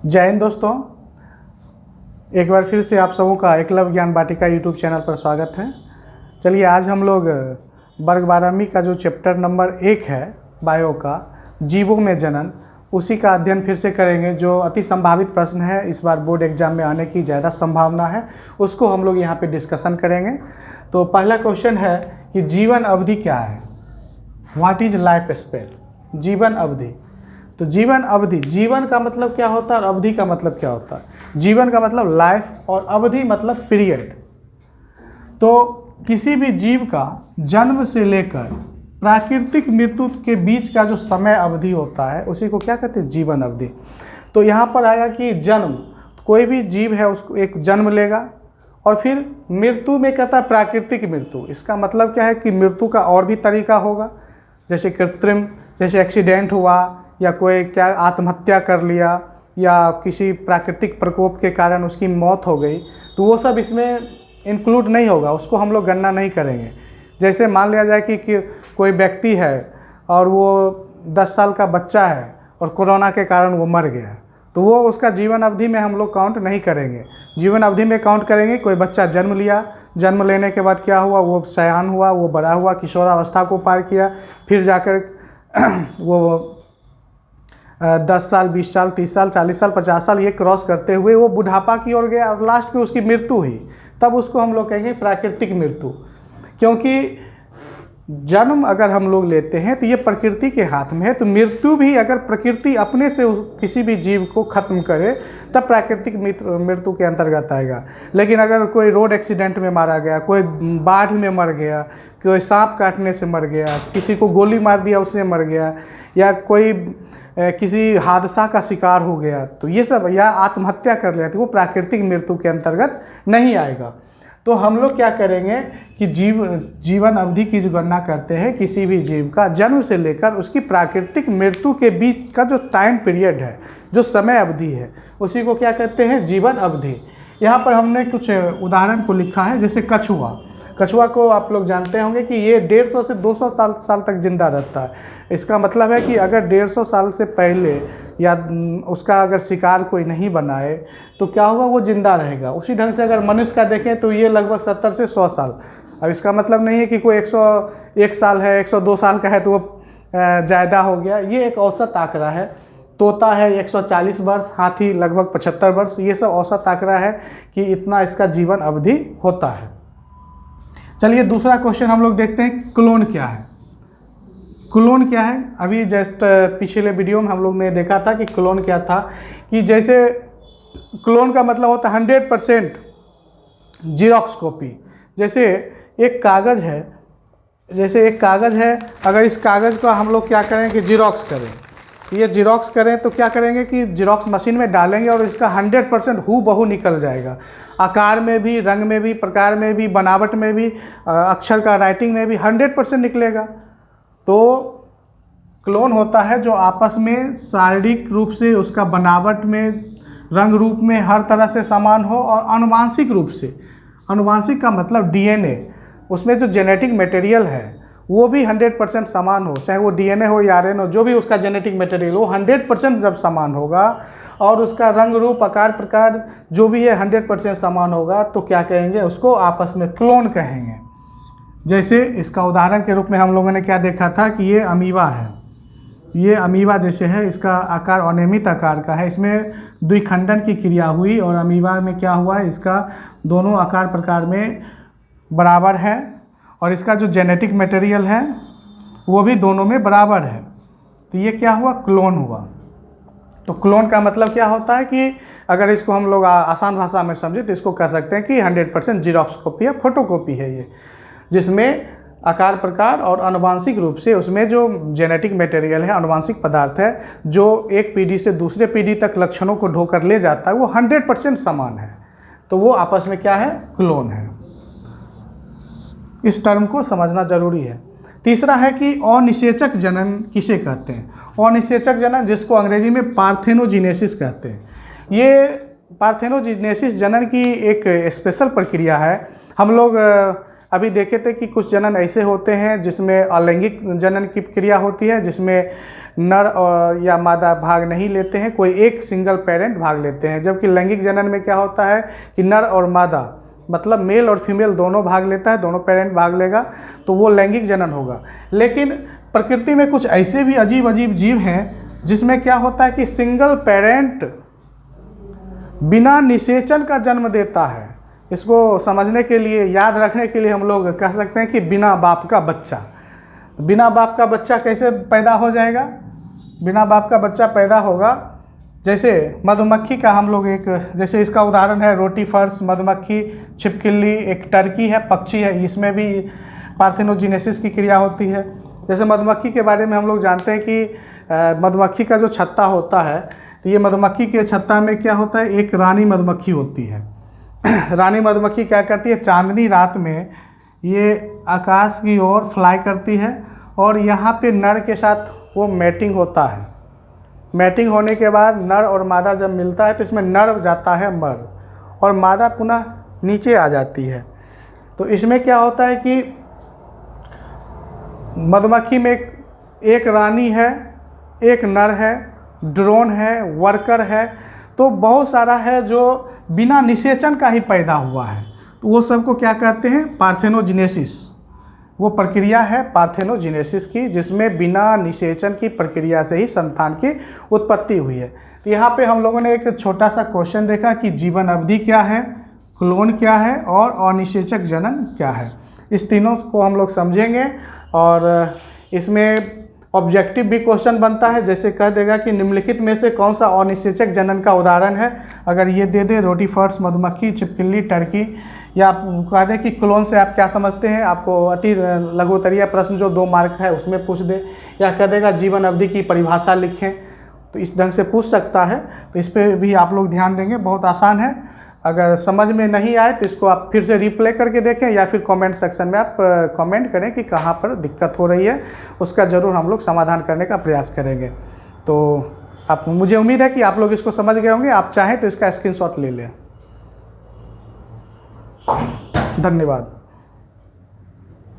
जय हिंद दोस्तों, एक बार फिर से आप सबों का एकलव्य ज्ञान वाटिका यूट्यूब चैनल पर स्वागत है। चलिए आज हम लोग वर्ग 12वीं का जो चैप्टर नंबर 1 है बायो का, जीवों में जनन, उसी का अध्ययन फिर से करेंगे। जो अति संभावित प्रश्न है, इस बार बोर्ड एग्जाम में आने की ज़्यादा संभावना है, उसको हम लोग यहाँ पे डिस्कशन करेंगे। तो पहला क्वेश्चन है कि जीवन अवधि क्या है। व्हाट इज लाइफ स्पेन, जीवन अवधि। तो जीवन अवधि, जीवन का मतलब क्या होता है और अवधि का मतलब क्या होता है। जीवन का मतलब लाइफ और अवधि मतलब पीरियड। तो किसी भी जीव का जन्म से लेकर प्राकृतिक मृत्यु के बीच का जो समय अवधि होता है उसी को क्या कहते हैं, जीवन अवधि। तो यहाँ पर आया कि जन्म, कोई भी जीव है उसको एक जन्म लेगा और फिर मृत्यु में कहता है प्राकृतिक मृत्यु। इसका मतलब क्या है कि मृत्यु का और भी तरीका होगा, जैसे कृत्रिम, जैसे एक्सीडेंट हुआ या कोई क्या आत्महत्या कर लिया या किसी प्राकृतिक प्रकोप के कारण उसकी मौत हो गई, तो वो सब इसमें इंक्लूड नहीं होगा, उसको हम लोग गणना नहीं करेंगे। जैसे मान लिया जाए कि कोई व्यक्ति है और वो 10 साल का बच्चा है और कोरोना के कारण वो मर गया, तो वो उसका जीवन अवधि में हम लोग काउंट नहीं करेंगे। जीवन अवधि में काउंट करेंगे कोई बच्चा जन्म लिया, जन्म लेने के बाद क्या हुआ, वो सयान हुआ, वो बड़ा हुआ, किशोरावस्था को पार किया, फिर जाकर वो 10 साल, 20 साल, 30 साल, 40 साल, 50 साल ये क्रॉस करते हुए वो बुढ़ापा की ओर गया और लास्ट में उसकी मृत्यु हुई, तब उसको हम लोग कहेंगे प्राकृतिक मृत्यु। क्योंकि जन्म अगर हम लोग लेते हैं तो ये प्रकृति के हाथ में है, तो मृत्यु भी अगर प्रकृति अपने से किसी भी जीव को ख़त्म करे तब प्राकृतिक मृत्यु के अंतर्गत आएगा। लेकिन अगर कोई रोड एक्सीडेंट में मारा गया, कोई बाढ़ में मर गया, कोई सांप काटने से मर गया, किसी को गोली मार दिया उससे मर गया, या कोई किसी हादसा का शिकार हो गया, तो ये सब, या आत्महत्या कर लिया, तो वो प्राकृतिक मृत्यु के अंतर्गत नहीं आएगा। तो हम लोग क्या करेंगे कि जीवन अवधि की जो गणना करते हैं किसी भी जीव का जन्म से लेकर उसकी प्राकृतिक मृत्यु के बीच का जो टाइम पीरियड है, जो समय अवधि है, उसी को क्या कहते हैं, जीवन अवधि। यहाँ पर हमने कुछ उदाहरण को लिखा है, जैसे कछुआ। कछुआ को आप लोग जानते होंगे कि ये 150 से 200 साल तक जिंदा रहता है। इसका मतलब है कि अगर 150 साल से पहले या उसका अगर शिकार कोई नहीं बनाए तो क्या होगा, वो जिंदा रहेगा। उसी ढंग से अगर मनुष्य का देखें तो ये लगभग 70 से 100 साल। अब इसका मतलब नहीं है कि कोई 101 साल है, 102 साल का है तो वो ज़्यादा हो गया। ये एक औसत आंकड़ा है। तोता है 140 वर्ष, हाथी लगभग 75 वर्ष, ये सब औसत आंकड़ा है कि इतना इसका जीवन अवधि होता है। चलिए दूसरा क्वेश्चन हम लोग देखते हैं, क्लोन क्या है। क्लोन क्या है, अभी जस्ट पिछले वीडियो में हम लोग ने देखा था कि क्लोन क्या था। कि जैसे क्लोन का मतलब होता है 100% जीरोक्स कॉपी। जैसे एक कागज़ है, अगर इस कागज़ को हम लोग क्या करें कि जीरोक्स करें, ये जीरोक्स करें तो क्या करेंगे कि जीरोक्स मशीन में डालेंगे और इसका 100% हूबहू निकल जाएगा। आकार में भी, रंग में भी, प्रकार में भी, बनावट में भी, अक्षर का राइटिंग में भी 100% निकलेगा। तो क्लोन होता है जो आपस में शारीरिक रूप से उसका बनावट में, रंग रूप में हर तरह से समान हो, और आनुवांशिक रूप से, आनुवांशिक का मतलब डीएनए, उसमें जो जेनेटिक मटेरियल है वो भी 100% समान हो, चाहे वो डीएनए हो या आरएनए हो, जो भी उसका जेनेटिक मटेरियल वो 100% जब समान होगा और उसका रंग रूप, आकार, प्रकार जो भी है 100% समान होगा, तो क्या कहेंगे, उसको आपस में क्लोन कहेंगे। जैसे इसका उदाहरण के रूप में हम लोगों ने क्या देखा था कि ये अमीबा है। ये अमीबा जैसे है, इसका आकार अनियमित आकार का है, इसमें द्विखंडन की क्रिया हुई और अमीबा में क्या हुआ है, इसका दोनों आकार प्रकार में बराबर है और इसका जो जेनेटिक मटेरियल है वो भी दोनों में बराबर है। तो ये क्या हुआ, क्लोन हुआ। तो क्लोन का मतलब क्या होता है कि अगर इसको हम लोग आसान भाषा में समझे तो इसको कह सकते हैं कि 100% जीरोक्स कॉपी या फोटोकॉपी है ये, जिसमें आकार प्रकार और आनुवांशिक रूप से उसमें जो जेनेटिक मटेरियल है, आनुवांशिक पदार्थ है, जो एक पीढ़ी से दूसरे पीढ़ी तक लक्षणों को ढोकर ले जाता है, वो 100% समान है। तो वो आपस में क्या है, क्लोन है। इस टर्म को समझना जरूरी है। तीसरा है कि अनिषेचक जनन किसे कहते हैं। अनिषेचक जनन, जिसको अंग्रेजी में पार्थेनोजेनेसिस कहते हैं। ये पार्थेनोजेनेसिस जनन की एक स्पेशल प्रक्रिया है। हम लोग अभी देखे थे कि कुछ जनन ऐसे होते हैं जिसमें अलैंगिक जनन की क्रिया होती है, जिसमें नर या मादा भाग नहीं लेते हैं, कोई एक सिंगल पेरेंट भाग लेते हैं। जबकि लैंगिक जनन में क्या होता है कि नर और मादा मतलब मेल और फीमेल दोनों भाग लेता है, दोनों पेरेंट भाग लेगा, तो वो लैंगिक जनन होगा। लेकिन प्रकृति में कुछ ऐसे भी अजीब अजीब जीव हैं जिसमें क्या होता है कि सिंगल पेरेंट बिना निषेचन का जन्म देता है। इसको समझने के लिए, याद रखने के लिए हम लोग कह सकते हैं कि बिना बाप का बच्चा। बिना बाप का बच्चा कैसे पैदा हो जाएगा? बिना बाप का बच्चा पैदा होगा जैसे मधुमक्खी का, हम लोग एक जैसे इसका उदाहरण है रोटीफर्स, मधुमक्खी, छिपकली, एक टर्की है, पक्षी है, इसमें भी पार्थेनोजेनेसिस की क्रिया होती है। जैसे मधुमक्खी के बारे में हम लोग जानते हैं कि मधुमक्खी का जो छत्ता होता है, तो ये मधुमक्खी के छत्ता में क्या होता है, एक रानी मधुमक्खी होती है। रानी मधुमक्खी क्या करती है, चांदनी रात में ये आकाश की ओर फ्लाई करती है और यहाँ पे नर के साथ वो मैटिंग होता है। मैटिंग होने के बाद नर और मादा जब मिलता है तो इसमें नर जाता है मर और मादा पुनः नीचे आ जाती है। तो इसमें क्या होता है कि मधुमक्खी में एक रानी है, एक नर है, ड्रोन है, वर्कर है, तो बहुत सारा है जो बिना निषेचन का ही पैदा हुआ है। तो वो सबको क्या कहते हैं, पार्थेनोजेनेसिस। वो प्रक्रिया है पार्थेनोजेनेसिस की, जिसमें बिना निषेचन की प्रक्रिया से ही संतान की उत्पत्ति हुई है। तो यहाँ पे हम लोगों ने एक छोटा सा क्वेश्चन देखा कि जीवन अवधि क्या है, क्लोन क्या है और अनिषेचक जनन क्या है। इस तीनों को हम लोग समझेंगे और इसमें ऑब्जेक्टिव भी क्वेश्चन बनता है, जैसे कह देगा कि निम्नलिखित में से कौन सा अनिषेचक जनन का उदाहरण है। अगर ये दे दे रोटीफर्स, मधुमक्खी, छिपकली, टर्की, या आप कह दें कि क्लोन से आप क्या समझते हैं, आपको अति लघुत्तरीय प्रश्न जो 2 मार्क है उसमें पूछ दे, या कह देगा जीवन अवधि की परिभाषा लिखें, तो इस ढंग से पूछ सकता है। तो इस पर भी आप लोग ध्यान देंगे, बहुत आसान है। अगर समझ में नहीं आए तो इसको आप फिर से रिप्ले करके देखें या फिर कमेंट सेक्शन में आप कमेंट करें कि कहाँ पर दिक्कत हो रही है, उसका ज़रूर हम लोग समाधान करने का प्रयास करेंगे। तो आप, मुझे उम्मीद है कि आप लोग इसको समझ गए होंगे। आप चाहें तो इसका स्क्रीनशॉट ले लें। धन्यवाद।